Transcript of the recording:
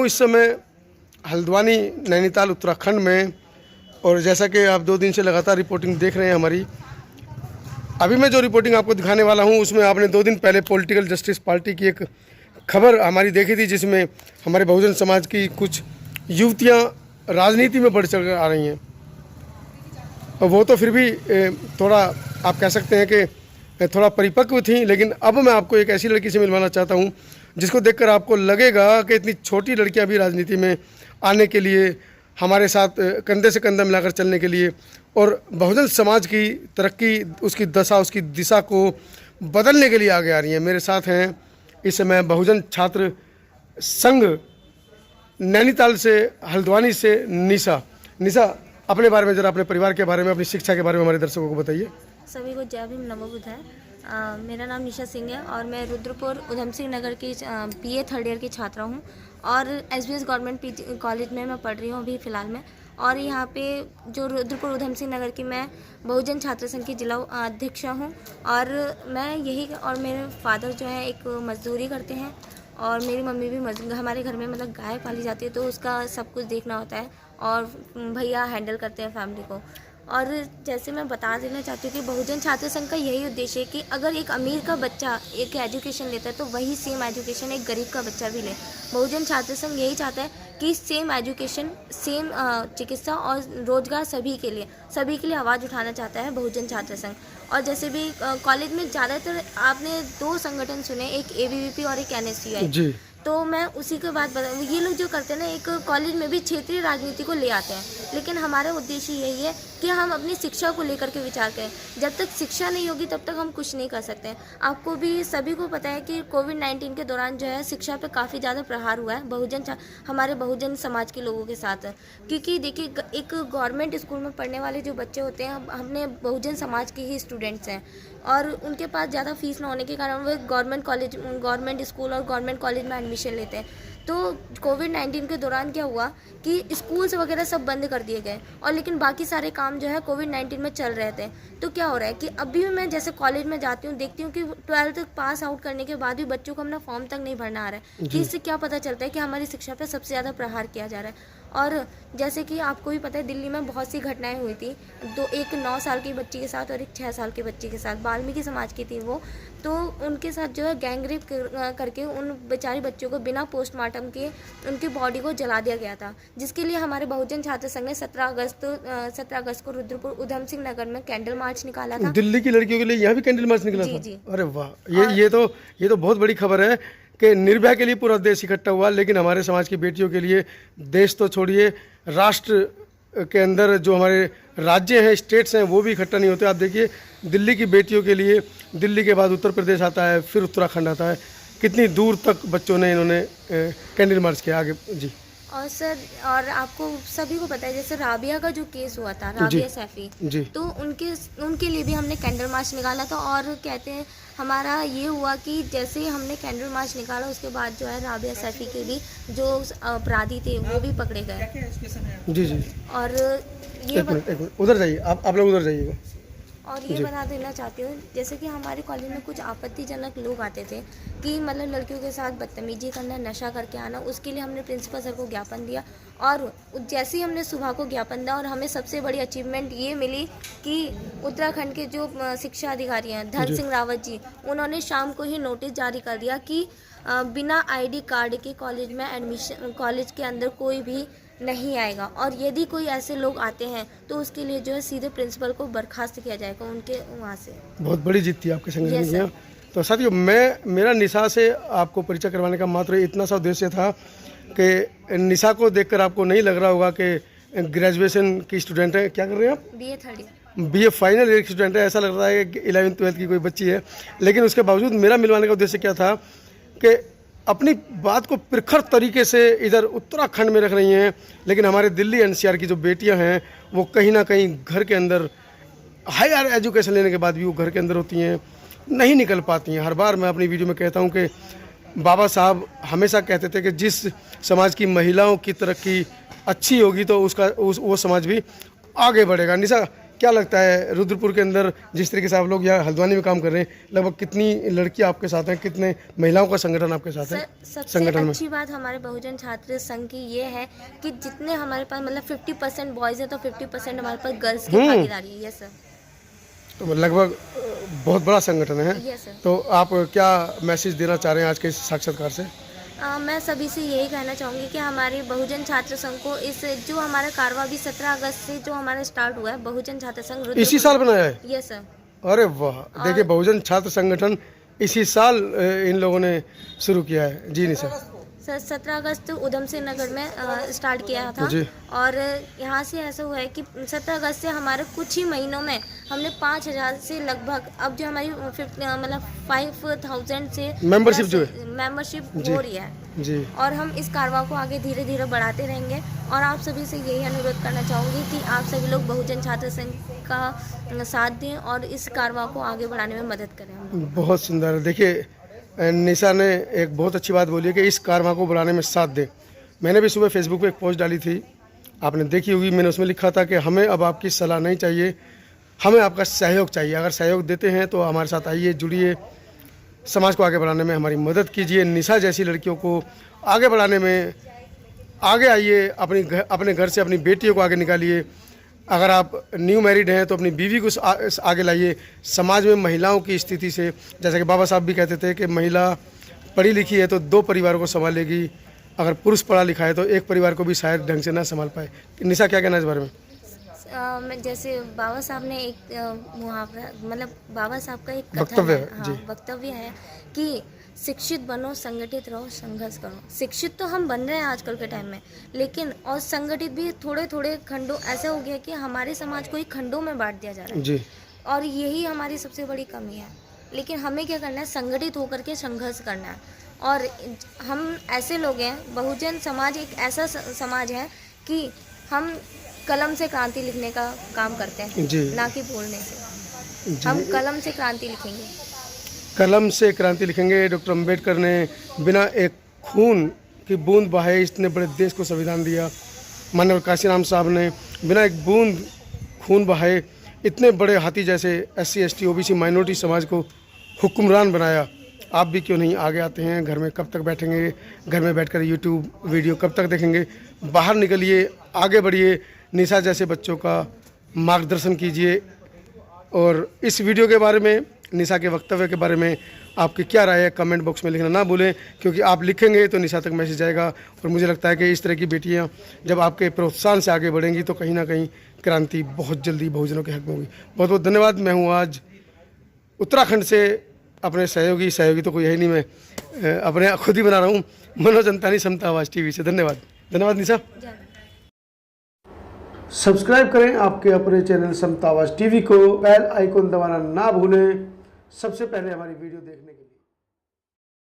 हूँ इस समय हल्द्वानी नैनीताल उत्तराखंड में। और जैसा कि आप 2 दिन से लगातार रिपोर्टिंग देख रहे हैं हमारी, अभी मैं जो रिपोर्टिंग आपको दिखाने वाला हूँ उसमें आपने 2 दिन पहले पॉलिटिकल जस्टिस पार्टी की एक खबर हमारी देखी थी, जिसमें हमारे बहुजन समाज की कुछ युवतियाँ राजनीति में बढ़ चढ़ कर आ रही हैं। और वो तो फिर भी थोड़ा आप कह सकते हैं कि थोड़ा परिपक्व थी, लेकिन अब मैं आपको एक ऐसी लड़की से मिलवाना चाहता हूँ जिसको देखकर आपको लगेगा कि इतनी छोटी लड़कियाँ भी राजनीति में आने के लिए, हमारे साथ कंधे से कंधा मिलाकर चलने के लिए और बहुजन समाज की तरक्की, उसकी दशा, उसकी दिशा को बदलने के लिए आगे आ रही हैं। मेरे साथ हैं इस समय बहुजन छात्र संघ नैनीताल से, हल्द्वानी से निशा। निशा, अपने बारे में जरा, अपने परिवार के बारे में, अपनी शिक्षा के बारे में हमारे दर्शकों को बताइए। सभी को जय भीम, नमो बुद्धाय। मेरा नाम निशा सिंह है और मैं रुद्रपुर उधम सिंह नगर की बीए 3rd ईयर की छात्रा हूँ और एसबीएस गवर्नमेंट कॉलेज में मैं पढ़ रही हूँ अभी फ़िलहाल में। और यहाँ पे जो रुद्रपुर उधम सिंह नगर की मैं बहुजन छात्र संघ की जिला अध्यक्ष हूँ। और मैं यही, और मेरे फादर जो है एक मजदूरी करते हैं और मेरी मम्मी भी हमारे घर में मतलब गाय पाली जाती है, तो उसका सब कुछ देखना होता है और भैया हैंडल करते हैं फैमिली को। और जैसे मैं बता देना चाहती हूँ कि बहुजन छात्र संघ का यही उद्देश्य है कि अगर एक अमीर का बच्चा एक एजुकेशन लेता है तो वही सेम एजुकेशन एक गरीब का बच्चा भी ले। बहुजन छात्र संघ यही चाहता है कि सेम एजुकेशन, सेम चिकित्सा और रोजगार सभी के लिए आवाज़ उठाना चाहता है बहुजन छात्र संघ। और जैसे भी कॉलेज में ज़्यादातर आपने 2 संगठन सुने, एक ABVP और एक NSUI जी। तो मैं उसी के बाद ये लोग जो करते हैं ना, एक कॉलेज में भी क्षेत्रीय राजनीति को ले आते हैं, लेकिन हमारा उद्देश्य यही है कि हम अपनी शिक्षा को लेकर के विचार करें। जब तक शिक्षा नहीं होगी तब तक हम कुछ नहीं कर सकते। आपको भी सभी को पता है कि कोविड-19 के दौरान जो है शिक्षा पे काफ़ी ज़्यादा प्रहार हुआ है हमारे बहुजन समाज के लोगों के साथ। क्योंकि देखिए, एक गवर्नमेंट स्कूल में पढ़ने वाले जो बच्चे होते हैं, हमने बहुजन समाज के ही स्टूडेंट्स हैं और उनके पास ज़्यादा फीस ना होने के कारण वो गवर्नमेंट स्कूल और गवर्नमेंट कॉलेज में एडमिशन लेते हैं। तो कोविड-19 के दौरान क्या हुआ कि स्कूल्स वगैरह सब बंद कर दिए गए और लेकिन बाकी सारे काम जो है कोविड-19 में चल रहे थे। तो क्या हो रहा है कि अभी भी मैं जैसे कॉलेज में जाती हूँ, देखती हूँ कि 12th तक पास आउट करने के बाद भी बच्चों को अपना फॉर्म तक नहीं भरना आ रहा है। कि इससे क्या पता चलता है कि हमारी शिक्षा पर सबसे ज़्यादा प्रहार किया जा रहा है। और जैसे कि आपको भी पता है, दिल्ली में बहुत सी घटनाएं हुई थी, एक 9 साल की बच्ची के साथ और एक 6 साल के बच्ची के साथ, वाल्मीकि समाज की थी वो। तो उनके साथ जो है गैंगरेप करके उन बेचारी बच्चों को बिना पोस्टमार्टम के उनकी बॉडी को जला दिया गया था, जिसके लिए हमारे बहुजन छात्र संघ ने 17 अगस्त को रुद्रपुर उधम सिंह नगर में कैंडल मार्च निकाला था। दिल्ली की लड़कियों के लिए यहाँ भी कैंडल मार्च निकला था? जी। अरे वाह, ये तो बहुत बड़ी खबर है कि निर्भया के लिए पूरा देश इकट्ठा हुआ, लेकिन हमारे समाज की बेटियों के लिए, देश तो छोड़िए, राष्ट्र के अंदर जो हमारे राज्य हैं, स्टेट्स हैं, वो भी इकट्ठा नहीं होते। आप देखिए, दिल्ली की बेटियों के लिए, दिल्ली के बाद उत्तर प्रदेश आता है, फिर उत्तराखंड आता है, कितनी दूर तक बच्चों ने इन्होंने कैंडल मार्च किया आगे। जी। और सर, और आपको सभी को पता है जैसे राबिया का जो केस हुआ था, राबिया सैफी जी। तो उनके लिए भी हमने कैंडल मार्च निकाला था। और कहते हैं हमारा ये हुआ कि जैसे ही हमने कैंडल मार्च निकाला उसके बाद जो है राबिया सैफी के भी जो अपराधी थे वो भी पकड़े गए। जी। और ये एक मिनट, उधर जाइए, आप लोग उधर जाइएगा। और ये बता देना चाहती हूँ, जैसे कि हमारे कॉलेज में कुछ आपत्तिजनक लोग आते थे कि मतलब लड़कियों के साथ बदतमीजी करना, नशा करके आना। उसके लिए हमने प्रिंसिपल सर को ज्ञापन दिया और जैसे ही हमने सुबह को ज्ञापन दिया और हमें सबसे बड़ी अचीवमेंट ये मिली कि उत्तराखंड के जो शिक्षा अधिकारी हैं धन सिंह रावत जी, उन्होंने शाम को ही नोटिस जारी कर दिया कि बिना ID कार्ड के कॉलेज के अंदर कोई भी नहीं आएगा और यदि कोई ऐसे लोग आते हैं तो उसके लिए जो है सीधे प्रिंसिपल को बर्खास्त किया जाएगा उनके वहाँ से। बहुत बड़ी जीत थी आपके संगठन में किया। तो साथियों, मेरा निशा से आपको परिचय करवाने का मात्र इतना सा उद्देश्य था कि निशा को देखकर आपको नहीं लग रहा होगा कि ग्रेजुएशन की स्टूडेंट है। क्या कर रहे हैं आप? BA 3rd BA final year की स्टूडेंट है। ऐसा लग रहा है कि 11th 12th की कोई बच्ची है, लेकिन उसके बावजूद मेरा मिलवाने का उद्देश्य क्या था कि अपनी बात को प्रखर तरीके से इधर उत्तराखंड में रख रही हैं, लेकिन हमारे दिल्ली NCR की जो बेटियां हैं वो कहीं ना कहीं घर के अंदर हायर एजुकेशन लेने के बाद भी वो घर के अंदर होती हैं, नहीं निकल पाती हैं। हर बार मैं अपनी वीडियो में कहता हूं कि बाबा साहब हमेशा कहते थे कि जिस समाज की महिलाओं की तरक्की अच्छी होगी तो वो समाज भी आगे बढ़ेगा। निशा, क्या लगता है रुद्रपुर के अंदर जिस तरीके से आप लोग यहाँ हल्द्वानी में काम कर रहे हैं, लगभग कितनी लड़कियाँ आपके साथ हैं, कितने महिलाओं का संगठन आपके साथ है? सबसे संगठन में अच्छी बात हमारे बहुजन छात्र संघ की ये है कि जितने हमारे पास मतलब 50% बॉयज़ हैं तो 50% हमारे पास गर्ल्स की भागीदारी है। Yes sir. तो लगभग बहुत बड़ा संगठन है। Yes sir. तो आप क्या मैसेज देना चाह रहे हैं आज के इस साक्षात्कार से? मैं सभी से यही कहना चाहूँगी कि हमारे बहुजन छात्र संघ को इस जो हमारा कारवा भी 17 अगस्त से जो हमारा स्टार्ट हुआ है, बहुजन छात्र संघ इसी साल बनाया है? Yes sir. अरे वाह, देखिए बहुजन छात्र संगठन इसी साल इन लोगों ने शुरू किया है। जी नहीं सर। 17 अगस्त उधम सिंह नगर में स्टार्ट किया था जी। और यहाँ से ऐसा हुआ है कि 17 अगस्त से हमारे कुछ ही महीनों में हमने 5000 से लगभग अब जो हमारी मतलब 5000 से मेंबरशिप जो है मेंबरशिप हो रही है जी। और हम इस कारवा को आगे धीरे धीरे बढ़ाते रहेंगे। और आप सभी से यही अनुरोध करना चाहूँगी कि आप सभी लोग बहुजन छात्र संघ का साथ दें और इस कारवा को आगे बढ़ाने में मदद करें हम लोग। बहुत सुंदर। देखिए निशा ने एक बहुत अच्छी बात बोली है कि इस कारवा को बढ़ाने में साथ दें। मैंने भी सुबह फेसबुक पे एक पोस्ट डाली थी, आपने देखी होगी। मैंने उसमें लिखा था कि हमें अब आपकी सलाह नहीं चाहिए, हमें आपका सहयोग चाहिए। अगर सहयोग देते हैं तो हमारे साथ आइए, जुड़िए, समाज को आगे बढ़ाने में हमारी मदद कीजिए। निशा जैसी लड़कियों को आगे बढ़ाने में आगे आइए, अपने घर से अपनी बेटियों को आगे निकालिए। अगर आप न्यू मैरिड हैं तो अपनी बीवी को आगे लाइए। समाज में महिलाओं की स्थिति से, जैसा कि बाबा साहब भी कहते थे कि महिला पढ़ी लिखी है तो 2 परिवारों को संभालेगी, अगर पुरुष पढ़ा लिखा है तो एक परिवार को भी शायद ढंग से ना संभाल पाए। निशा क्या कहना है इस बारे में? जैसे बाबा साहब ने एक मुहावरा मतलब बाबा साहब का एक वक्तव्य है, है, जी। वक्तव्य है कि शिक्षित बनो, संगठित रहो, संघर्ष करो। शिक्षित तो हम बन रहे हैं आजकल के टाइम में, लेकिन और संगठित भी थोड़े थोड़े खंडों ऐसा हो गया कि हमारे समाज को ही खंडों में बांट दिया जा रहा है जी। और यही हमारी सबसे बड़ी कमी है। लेकिन हमें क्या करना है, संगठित होकर के संघर्ष करना है। और हम ऐसे लोग हैं, बहुजन समाज एक ऐसा समाज है कि हम कलम से क्रांति लिखने का काम करते हैं जी। ना कि बोलने से। हम कलम से क्रांति लिखेंगे। कलम से क्रांति लिखेंगे। डॉक्टर अम्बेडकर ने बिना एक खून की बूंद बहाए इतने बड़े देश को संविधान दिया। माननीय काशीराम साहब ने बिना एक बूंद खून बहाए इतने बड़े हाथी जैसे SC ST OBC माइनॉरिटी समाज को हुक्मरान बनाया। आप भी क्यों नहीं आगे आते हैं? घर में कब तक बैठेंगे? घर में बैठकर यूट्यूब वीडियो कब तक देखेंगे? बाहर निकलिए, आगे बढ़िए, निशा जैसे बच्चों का मार्गदर्शन कीजिए। और इस वीडियो के बारे में, निशा के वक्तव्य के बारे में आपकी क्या राय है, कमेंट बॉक्स में लिखना ना भूलें, क्योंकि आप लिखेंगे तो निशा तक मैसेज आएगा। और मुझे लगता है कि इस तरह की बेटियां जब आपके प्रोत्साहन से आगे बढ़ेंगी तो कहीं ना कहीं क्रांति बहुत जल्दी बहुजनों के हक में होगी। बहुत बहुत धन्यवाद। मैं हूँ आज उत्तराखंड से, अपने सहयोगी तो कोई है नहीं, मैं अपने खुद ही बना रहा हूँ, मनोज अंतानी, समता आवाज़ TV से। धन्यवाद निशा। सब्सक्राइब करें आपके अपने चैनल समता आवाज़ TV को, बेल आइकन दबाना ना भूलें सबसे पहले हमारी वीडियो देखने के लिए।